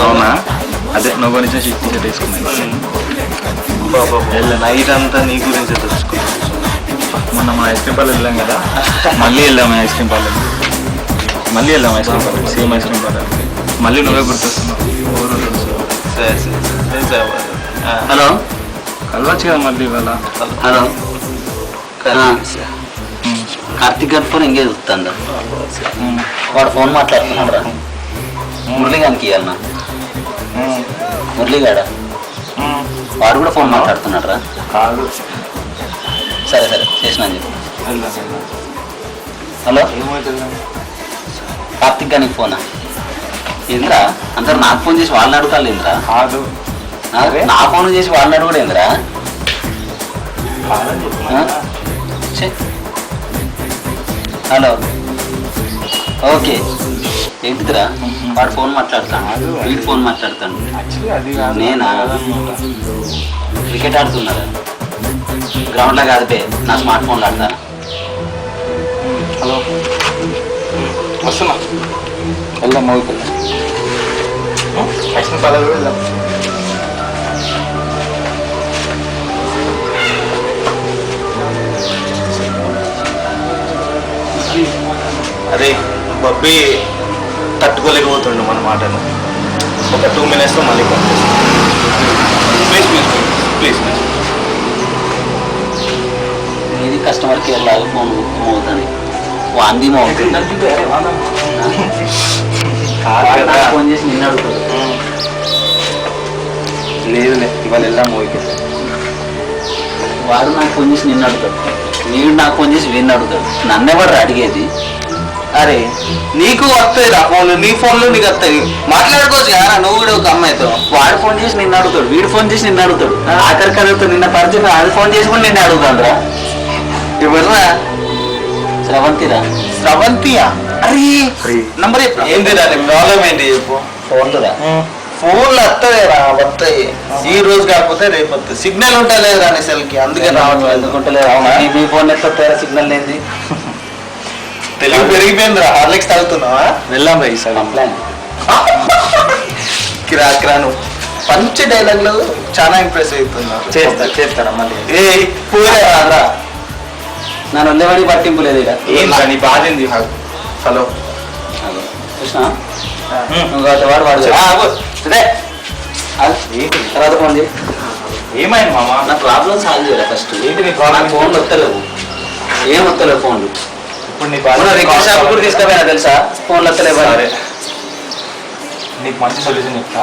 అవునా? అదే నువ్వు గురించి టీషర్ట్ వేసుకున్నాను. నైట్ అంతా నీ గురించి తెలుసుకున్నాను. మొన్న మన ఐస్ క్రీమ్ పార్లర్ వెళ్ళాం కదా, మళ్ళీ వెళ్దాం ఐస్ క్రీమ్ పార్లర్. మళ్ళీ వెళ్దాం ice cream parlour, same ice cream parlour. మళ్ళీ నువ్వే గుర్తొస్తున్నావు. హలో, కలవచ్చు కదా మళ్ళీ ఇవాళ. హలో, కార్తీక్ గారి ఫోన్ ఎంగేజ్ వస్తుందా? వాడు ఫోన్ మాట్లాడుతున్నాడు. మురళీగానికి ఇవ్వాలన్నా. మురళీగాడ వాడు కూడా ఫోన్ మాట్లాడుతున్నాడు రా. కాదు. సరే సరే చేసినా చెప్పు. హలో, కార్తీక్ గారికి ఫోనా? ఏంద్రా అందరు నాకు ఫోన్ చేసి వాళ్ళని అడుగుతారు ఏంద్రా? కాదు, నా ఫోన్ చేసి వాళ్ళని అడుగుడు ఏంద్రా? Hello, okay. ఏంటిదిరా వాడు ఫోన్ మాట్లాడతాను, వీడు ఫోన్ మాట్లాడతాను. నేనా క్రికెట్ ఆడుతున్నారా? గ్రౌండ్లో కాదు, నా స్మార్ట్ ఫోన్లో ఆడతాను. హలో, వస్తున్నా. వెళ్దాం, మూవీకి వెళ్దాం. ఐస్ క్రీమ్ పార్లర్ వెళ్దాం. అదే బబ్బీ తట్టుకోలేకపోతుండు మన మాటను. ఒక 2 minutesలో మళ్ళీ ప్లీజ్ ప్లీజ్ ప్లీజ్ ప్లీజ్. ఇది కస్టమర్ కేర్ లాగా ఫోన్ అవుతుంది. వాంది ఫోన్ చేసి నిన్న అడుగుతుంది. లేదులే, ఇవాళ వెళ్దాం మూవీకి. వాడు నాకు ఫోన్ చేసి నిన్న అడుగుతాడు, వీడు నాకు ఫోన్ చేసి వీడిని అడుగుతాడు. నన్నెవరు అడిగేది? అరే నీకు వస్తాయి రా ఫోన్లు, నీ ఫోన్లో నీకు వస్తాయి, మాట్లాడుకోవచ్చు కదా నువ్వు కూడా ఒక అమ్మాయితో. వాడు ఫోన్ చేసి నిన్ను అడుగుతాడు, వీడు ఫోన్ చేసి నిన్ను అడుగుతాడు. ఆఖరికి అడుగుతాడు, నిన్న పరిచయం అది ఫోన్ చేసి కూడా నిన్ను అడుగుతాడు రా. ఎవర్రా? స్రవంతిరా. స్రవంతియా? అరే నంబర్ ఏంటి రా ప్రాబ్లం ఏంటి చెప్పు. ఫోన్లురా, ఫోన్లు వస్తాయిరా, వస్తాయి. ఈ రోజు కాకపోతే రేపు వస్తాయి. సిగ్నల్ ఉంటలేదు రా సెల్కి, అందుకే రావట్లేదు. ఎందుకుంటలేదు? మీ ఫోన్ ఎట్లా వస్తాయా సిగ్నల్ ఏంది? తెలుగు పెరిగిపోయిందిరా. హార్లిక్స్ తాగుతున్నావా? వెళ్దాం రా ఈసారి. కిరా కిరాను పంచ డైలాగ్లు చాలా ఇంప్రెస్ అవుతున్నా. చేస్తారా మళ్ళీ? ఏ పూరా నన్ను ఉండేవాడి పట్టింపు లేదు ఇక. నీ బాధ ఏంది? హలో కృష్ణ, వాడు వాడు తర్వాత ఫోన్ చేయి. ఏమైంది మామ? నా ప్రాబ్లమ్ సాల్వ్ చేయాలి ఫస్ట్. ఏంటి నీ ప్రాబ్లం? ఫోన్లు వస్తలేవు, ఏం వస్తలేవు ఫోన్లు. ఇప్పుడు నీ రికార్డ్ షాప్ కూడా తీసుకుపోయినా తెలుసా? ఫోన్లు వస్తలేవు. నీకు మంచి సొల్యూషన్ చెప్తా.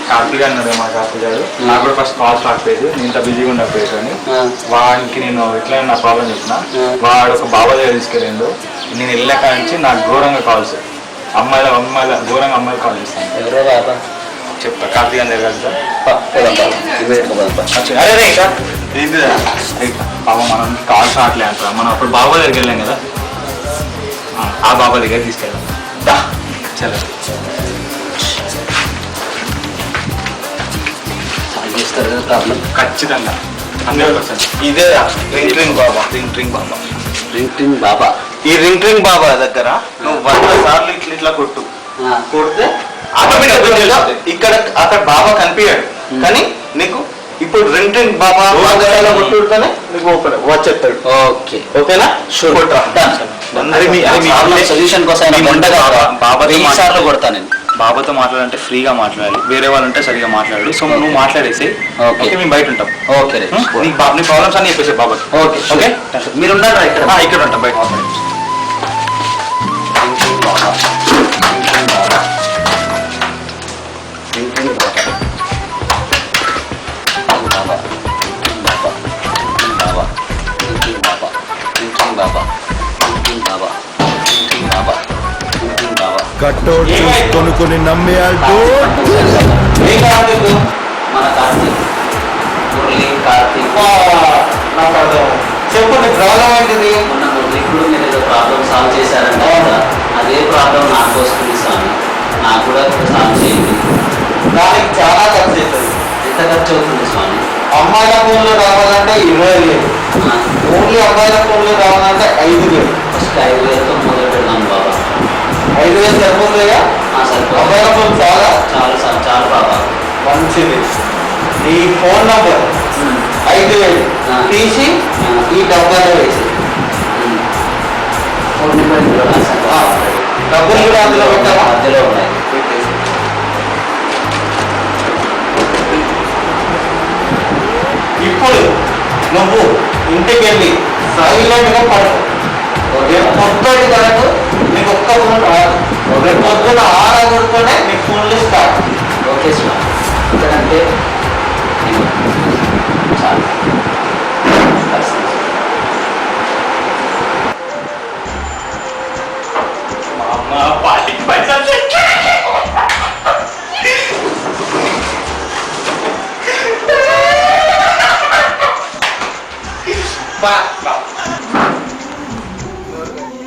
హ్యాపీగా అన్నాడు మా హ్యాపీ గారు. నాకు కూడా ఫస్ట్ కాల్స్ రాకపోయేది, నేను ఇంత బిజీగా ఉండకపోయేది. అని వాడికి నేను ఎట్లా నా ప్రాబ్లం చెప్పిన, వాడు ఒక బాబా దగ్గర తీసుకెళ్ళిండు. నేను వెళ్ళాక నుంచి నాకు ఘోరంగా కాల్స్, అమ్మాయిల ఘోరంగా అమ్మాయిలు కాల్ చేస్తాను. ఎవరో బాబా చెప్తా. కార్తీక్ అని దగ్గర బాబా మనం కాల్స్ రావట్లే అంటారా? మనం అప్పుడు బాబా దగ్గరికి వెళ్ళాం కదా, ఆ బాబా దగ్గర తీసుకెళ్ళాం. చలో చేస్తారు కదా ప్రాబ్లం ఖచ్చితంగా 100%. ఇదే రింగ్ రింగ్ బాబా. రింగ్ రింగ్ బాబా, రింగ్ రింగ్ బాబా. ఈ రింగ్ రింగ్ బాబా దగ్గర నువ్వు 100 సార్లు ఇట్లా ఇట్లా కొట్టు. కొడితే ఇక్కడ అక్కడ బాబా కనిపించాడు, కానీ నీకు ఇప్పుడు రింగ్ రింగ్ బాబా కొట్టుడుతోనే నీకు వచ్చేస్తాడు. ఓకే, ఓకేనా? సొల్యూషన్ కోసం బాబాతో కొడతా నేను. బాబాతో మాట్లాడాలంటే ఫ్రీగా మాట్లాడాలి, వేరే వాళ్ళు ఉంటే సరిగా మాట్లాడు. సో నువ్వు మాట్లాడేసి ఓకే, మేము బయట ఉంటాం. ఓకే, నీ ప్రాబ్లమ్స్ అన్ని చెప్పేసి బాబాకి. ఓకే ఓకే, మీరు ఉంటారా ఇక్కడ? ఇక్కడ ఉంటాం, బయట మాట్లాడి. కట్టోడు కొనుక్కొని నమ్మేయాలి. చెప్పండి ప్రాబ్లం ఏంటిది? మొన్న మురళీకుడు మీరు ఏదో ప్రాబ్లం సాల్వ్ చేశారంట కదా, అదే ప్రాబ్లం నాకు వస్తుంది స్వామి, నాకు కూడా సాల్వ్ చేయండి. దానికి చాలా ఖర్చు అవుతుంది. ఎంత ఖర్చు అవుతుంది స్వామి? అమ్మాయిల ఫోన్లో రావాలంటే 20,000, ఓన్లీ 2000 సరిపోతుందిగా? అవైలబుల్ చాలా చాలా చాలా బాగా మంచిది. నీ ఫోన్ నంబర్ 5000 తీసి ఈ డబ్బాలో వేసి డబ్బులు కూడా అందులో పెట్టావా? మధ్యలో ఉన్నాయి. ఇప్పుడు నువ్వు ఇంటికి వెళ్ళి సైలెంట్గా పడుకో. రేపు పొద్దుటి వరకు నీకు ఒక్క ఫోన్ రాదు. రేపు పొద్దున 6 కొడుతూనే నీకు ఫోన్లు స్టార్ట్. Okay sir. ఎందుకంటే చాలు పార్టీకి పైసలు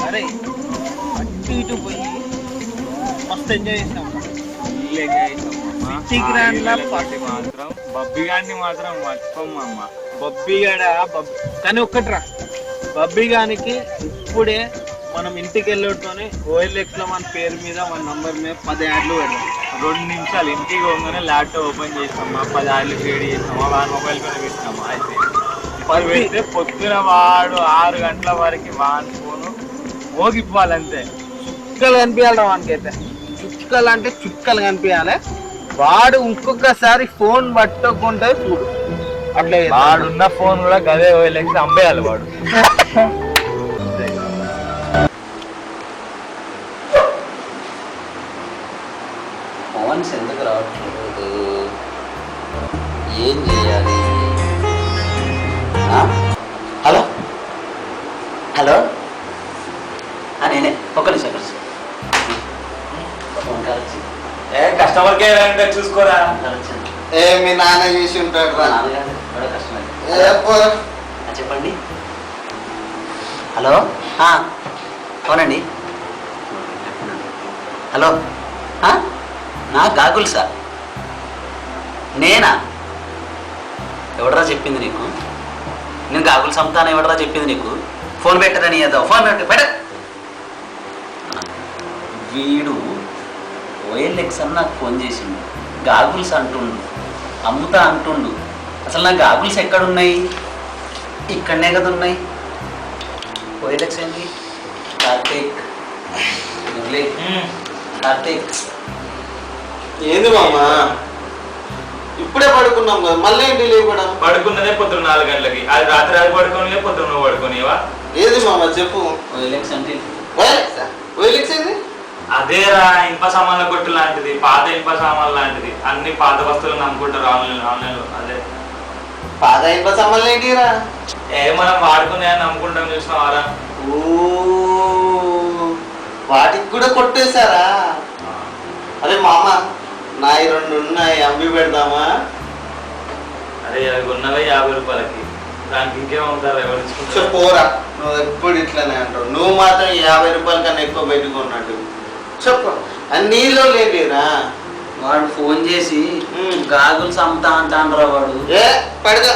అరే అటు ఇటు పోయి మస్తు ఎంజాయ్ చేసినాం. మాత్రం బబ్బీ గారిని మాత్రం మర్చిపోమ్మా. కానీ ఒక్కట్రా బబ్బీ గానికి ఇప్పుడే మనం ఇంటికి వెళ్ళటోనే OLX లో మన పేరు మీద మన నంబర్ మీద 10 యాడ్లు పెడదాం. 2 నిమిషాలు ఇంటికి పోగానే ల్యాప్టాప్ ఓపెన్ చేస్తామా, 10 యాడ్లు క్రియేట్ చేస్తామా, వాడి మొబైల్ పైన పెట్టినామా. అయితే ఇప్పుడు పెడితే పొద్దున వాడు 6 గంటల వరకు వాడి ఫోను మోగిపోవాలంతే. చుక్కలు కనిపించాలి వానికైతే. చుక్కలు అంటే చుక్కలు కనిపించాలి. వాడు ఇంకొకసారి ఫోన్ పట్టుకుంటే చూడు అట్లా వాడున్న ఫోన్ కూడా గదే OLX అమ్మేయాలి వాడు. ఫోన్స్ ఎందుకు రావట్లేదు? ఏం చేయాలి? హలో హలో నేనే ఒక్క నిమిషం ఫోన్ కాల్ వచ్చింది. కస్టమర్ కేర్ అంటే చూసుకోరా. మీ నాన్న చూసి ఉంటాడు రా. చెప్పండి. హలో అవునండి. హలో నా గాగుల్ సార్. నేనా? ఎవడరా చెప్పింది నీకు? నేను గాగుల్స్ అమ్ముతాను. ఎవడరా చెప్పింది నీకు? ఫోన్ పెట్టరని ఏదో ఫోన్ పెట్ట. వీడు OLX అని నాకు ఫోన్ చేసిండు. గాగుల్స్ అంటుండు, అమ్ముతా అంటుండు. అసలు నా గాగుల్స్ ఎక్కడున్నాయి? ఇక్కడనే కదా ఉన్నాయి. OLX ఏంటి? కార్తీక్ కార్తీక్ ఏంది మామా? ఇప్పుడే పడుకున్నాం కదా, మళ్ళీ ఏంటి లేపడం? పడుకున్నదే పొద్దున్న 4 గంటలకి. అది రాత్రి అది పడుకోని పొద్దున్న నువ్వు పడుకోనివా? ఏది మామా చెప్పు. OLX అంటే OLX ఏంది? అదేరా, ఇనుప సామాన్ల కొట్టు లాంటిది, పాత ఇనుప సామాన్లు లాంటిది. అన్ని పాత వస్తువులు నమ్ముకుంటారు ఆన్లైన్లో. అదే పాత ఇనుప సామాన్లు ఏంటిరా? మనం వాడుకున్నాయని నమ్ముకుంటాం. చూసినావారా? ఓ, వాటికి కూడా కొట్టేశారా? అరే మామ, నాయి 2 ఉన్నాయి, అమ్మి పెడదామా? అదే అవి ఉన్నవే 50 రూపాయలకి. దానికి ఇంకేమవుతారు? ఎవరు చెప్పోరా, నువ్వు ఎప్పుడు ఇట్లనే అంటావు. నువ్వు మాత్రం 50 రూపాయల కన్నా ఎక్కువ బయటకు కొన్నట్టు చెప్పు. నీళ్ళు లేదురా. వాడు ఫోన్ చేసి గాగుల్స్ అమ్ముతా అంటాను వాడు. ఏ పడగా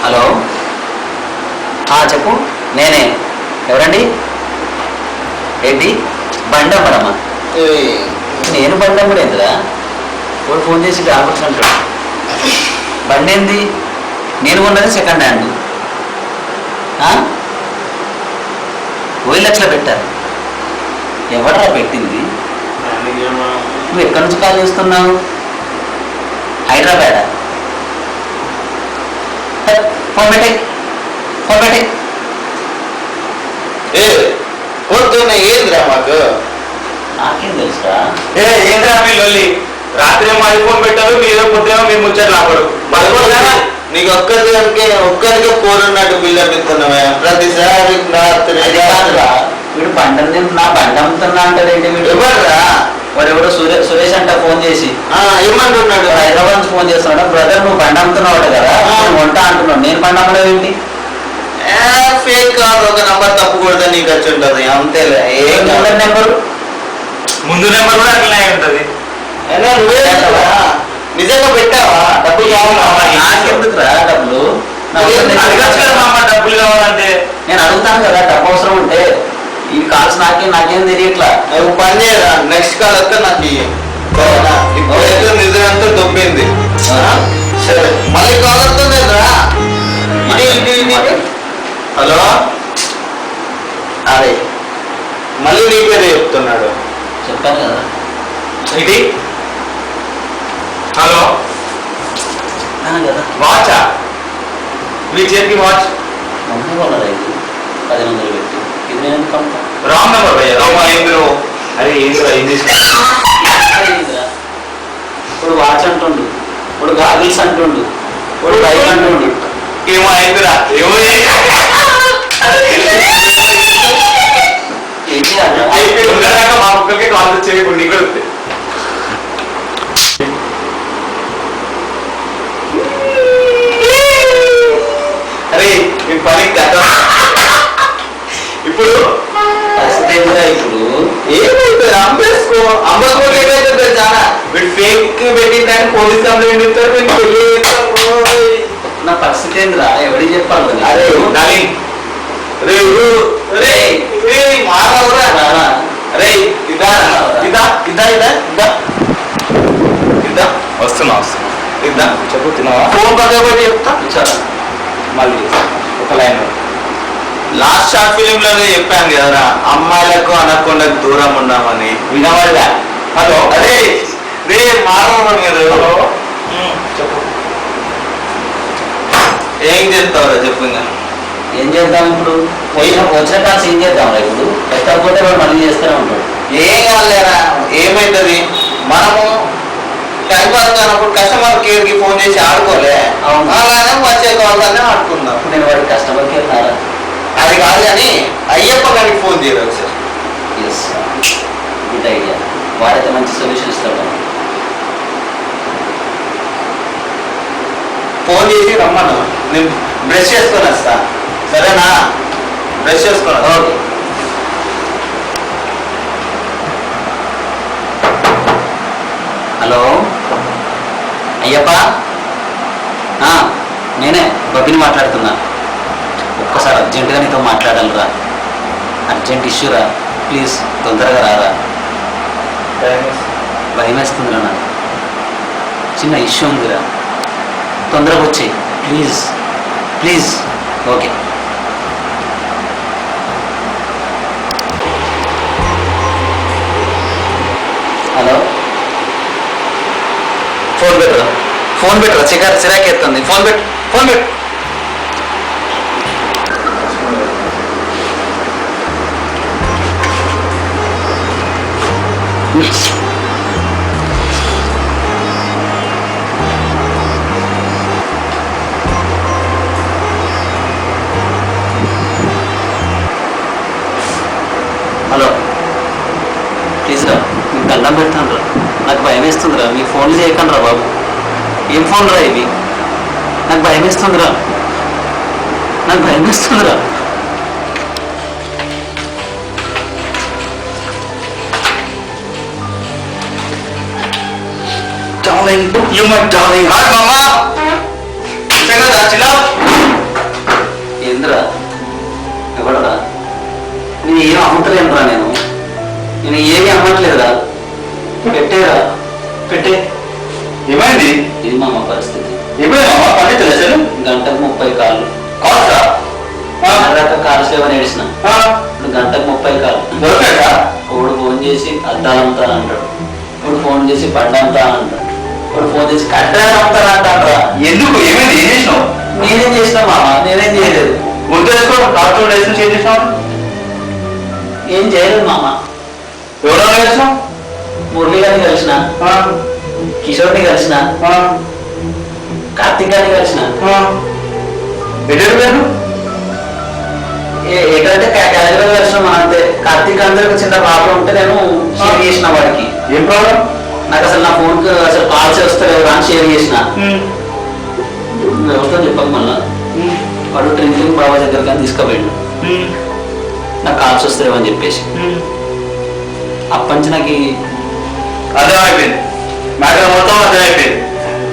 హలో చెప్పు. నేనే. ఎవరండి? ఏంటి బండమ్మడమ్మా? నేను బండమ్మడు ఏంటిరా? వాడు ఫోన్ చేసి గాగుల్స్ అంటాడు. బండి ఏంది? నేను కొన్నది సెకండ్ హ్యాండ్. OLXలో పెట్టారు. ఎవడరా పెట్టింది? నువ్వు ఎక్కడి నుంచి కాల్ చేస్తున్నావు? హైదరాబాద్. ఫోన్ పెట్టే. పొద్దున్న ఏంద్రా మాకు? నాకేం తెలుసా? ఏంద్రా మీ లొల్లి? రాత్రి ఏమో ఐఫోన్ పెట్టారు, మీరు పొద్దున మీరు ముచ్చట్లు ఆపడు. నీకు ఒక్కరికే 4 ఉన్నట్టు బిల్డప్ ఇస్తున్నావా? ప్రతిసారి రాత్రి వీడు బండి నా బండి అమ్ముతున్నా అంటాడు. ఏంటి వీడు? ఎవర్రా? వాడు ఎవడో సురేష్ అంట ఫోన్ చేసి ఏమంటున్నాడు? హైదరాబాద్ నుంచి ఫోన్ చేస్తున్నాడు. బ్రదర్ నువ్వు బండి అమ్ముతున్నావు కదా, వంట అంటున్నావు. నేను బండి అమ్మడం ఏంటి? ఫేక్ కాదు, ఒక నంబర్ తప్పు కొడితే నీకు వచ్చి ఉంటుంది అంతేలే. నెంబరు ముందు నెంబర్ కూడా అట్లనే ఉంటుంది. నువ్వే నిజంగా పెట్టావా? డబ్బులు నాకెందుకురా డబ్బులు? అడగచ్చు కదా మామ డబ్బులు కావాలంటే. నేను అడుగుతాను కదా డబ్బు అవసరం ఉంటే. ఈ కాల్స్ నాకేం తెలియట్లా. నువ్వు పని చేయరా, నెక్స్ట్ కాల్ వస్తే నాకు ఇయ్యి. సరేనా? ఇప్పుడైతే నిజంతో దొబ్బింది. సరే మళ్ళీ కాల్ వస్తుంది రా. హలో అరే మళ్ళీ నీ పేరే చెప్తున్నాడు. చెప్పాను కదా. ఇది హలో కదా వాచా మీ చేతికి వాచ్ మమ్మీ కొన్నది 1000 పెట్టి. ఇది నేను ఎందుకు కొంటా? రాంగ్ నెంబర్ భయ్యా. ఏంద్రో అరే ఏంద్రా ఏం తీసుకున్నా? ఇప్పుడు వాచ్ అంటుండు, ఇప్పుడు గాగిల్స్ అంటుండు, ఇప్పుడు బైక్ అంటుండు. ఏమో అయిందిరా. ఏమో ఏం చేయాలి? మా ఒక్కరికి కాల్ వచ్చేవి కొన్ని కూడా వస్తాయి. అరే మీ పని కదా. ఇప్పుడు పరిస్థితి ఏంటా ఇప్పుడు? ఏమైతుంది? అమ్మేసుకో. అమ్మకోటి ఏమైతుంది చాలా. వీడు ఫేక్ పెట్టిందని పోలీస్ కంప్లైంట్ ఇస్తారు, వీళ్ళు పెళ్లి చేస్తారు. నా పరిస్థితి ఏందిరా? ఎవరికి చెప్పాలి? అరే నవీన్ రే రే రే మారవరా. అరే ఇదా ఇదా ఇదా ఇదా ఇదా ఇదా వస్తున్నా ఇద్దా చెప్పు తిన్నావా? ఫోన్ పక్కబట్టి చెప్తా. కూర్చోరా. మళ్ళీ ఒక లైన్ లాస్ట్ షార్ట్ ఫిలిం లోనే చెప్పాను కదరా, అమ్మాయిలకు అనకొండకు దూరం ఉన్నామని. వినవాడిగా. హలో అరే రే మారవరా మీరు. చెప్పు. ఏం చేస్తావురా చెప్పు. ఇంకా ఏం చేద్దాం ఇప్పుడు? వచ్చిన కాల్స్ ఏం చేద్దాంరా ఇప్పుడు? పెట్టకపోతే వాడు మళ్ళీ చేస్తూనే ఉంటాడు. ఏం కాలేరా, ఏమైతుంది? మనము టైం పాస్ కానప్పుడు కస్టమర్ కేర్ కి ఫోన్ చేసి ఆడుకోలే. అవును. అలానే వచ్చే కాల్తోనే ఆడుకుందాం. ఇప్పుడు నేను వాడి కస్టమర్ కేర్ రారా? అది కాదు కానీ అయ్యప్ప గారికి ఫోన్ చేయరు ఒకసారి. Yes, good idea. వాడైతే మంచి సొల్యూషన్ ఇస్తాడు. ఫోన్ చేసి రమ్మను, నేను బ్రష్ చేసుకొని వస్తా. సరేనా? బ్రష్ చేసుకొని వస్తా. ఓకే. హలో అయ్యప్ప, నేనే బబ్బిని మాట్లాడుతున్నా. ఒక్కసారి అర్జెంటుగా నీతో మాట్లాడాలిరా. అర్జెంట్ ఇష్యూరా, ప్లీజ్ తొందరగా రారా. భయం వేస్తుందిరా నాకు. చిన్న ఇష్యూ ఉందిరా, తొందరగా వచ్చేయి please please. Okay. Hello, phone పెట్టరా, ఫోన్ పెట్టరా. చిరాకు ఎత్తుంది. ఫోన్ పెట్టు, ఫోన్ పెట్టు. హలో, ప్లీజ్ రా, మీకు దండం పెడతాను రా. నాకు భయం వేస్తుందిరా. మీ ఫోన్లు చేయకండి రా బాబు. ఏం ఫోన్ రా ఇవి? నాకు భయం వేస్తుందిరా, నాకు భయం వేస్తుందిరా. Darling, you my darling. Hi, mama. చిన్న ఏంద్రా? ఎవడరా? నేను ఏం అమ్మట్లేనురా. నేను ఏమీ అమ్మట్లేదురా. పెట్టేరా, పెట్టే. ఏమైంది? ఇది మా అమ్మ పరిస్థితి. ఏమైందమ్మా? పండితులు అసలు గంటకు 30 కాళ్ళు. కాస్తా కాలు సేవని ఏడిసిన. ఇప్పుడు గంటకు 30 కాళ్ళు. దొరకదా? ఒకడు ఫోన్ చేసి అద్దాలు అమ్ముతానంటాడు, ఇప్పుడు ఫోన్ చేసి బండి అమ్ముతానంటాడు, ఇప్పుడు ఫోన్ చేసి కట్టాలు అమ్ముతానంటారా. ఎందుకు? ఏమైంది? ఏం చేసినావు? నేనేం చేసినా మామ? నేనేం చేయలేదు. ముందు వేసుకోవడం కార్టూన్ వేసిన చేసినావు. ఏం చేయలేదు మామ. ఎవరో వేసినావు? మురళి గారిని కలిసిన, కిషోర్ని కలిసిన, కార్తీక్ గారిని కలిసిన. ఎటు పేరు? ఎక్కడంటే క్యాజువల్ కలిసిన మా అంతే. కార్తీక్ అందరికి చిన్న ప్రాబ్లం ఉంటే నేను షేర్ చేసిన వాడికి. ఏం ప్రాబ్లం? నాకు అసలు నా ఫోన్కి అసలు కాల్స్ వస్తలేవు అని షేర్ చేసిన. ఎవరితో చెప్పక మళ్ళా వాడు డ్రింకింగ్ బాబా దగ్గర కానీ తీసుకుపోయాడు. నాకు కాల్స్ వస్తలేవు అని చెప్పేసి అప్పటి నుంచి నాకు అర్థమైపోయింది. మ్యాటర్ మొత్తం అర్థమైపోయింది.